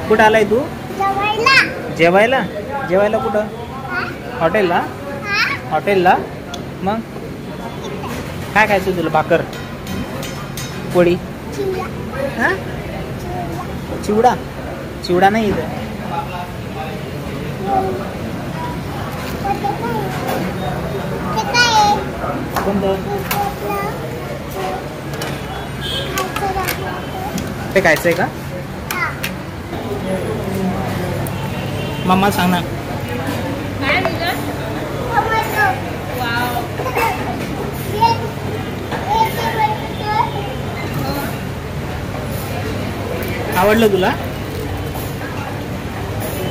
कुठं आलाय तू? जेवायला. जेवायला? जेवायला कुठं? हॉटेलला? हॉटेलला? मग काय खायचं तुला? भाकर, पोळी? हा? चिवडा? चिवडा नाही इथं. कोणतं ते खायचंय का? मम्मा सांग ना. आवडलं तुला?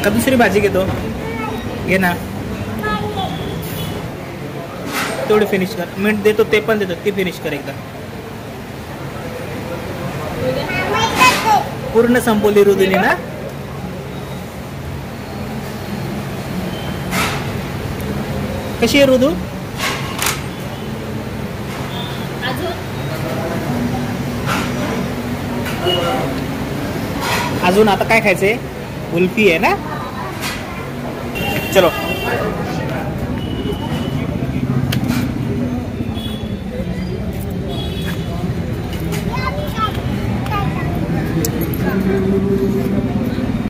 का दुसरी भाजी घेतो? घे ना. तेवढे फिनिश कर. मीठ देतो ते पण देतो, ते फिनिश कर एकदा. पूर्ण संपवली रुदुनी ना. कशी आहे रुदू? अजून आता काय खायचंय? कुल्फी आहे ना. चलो.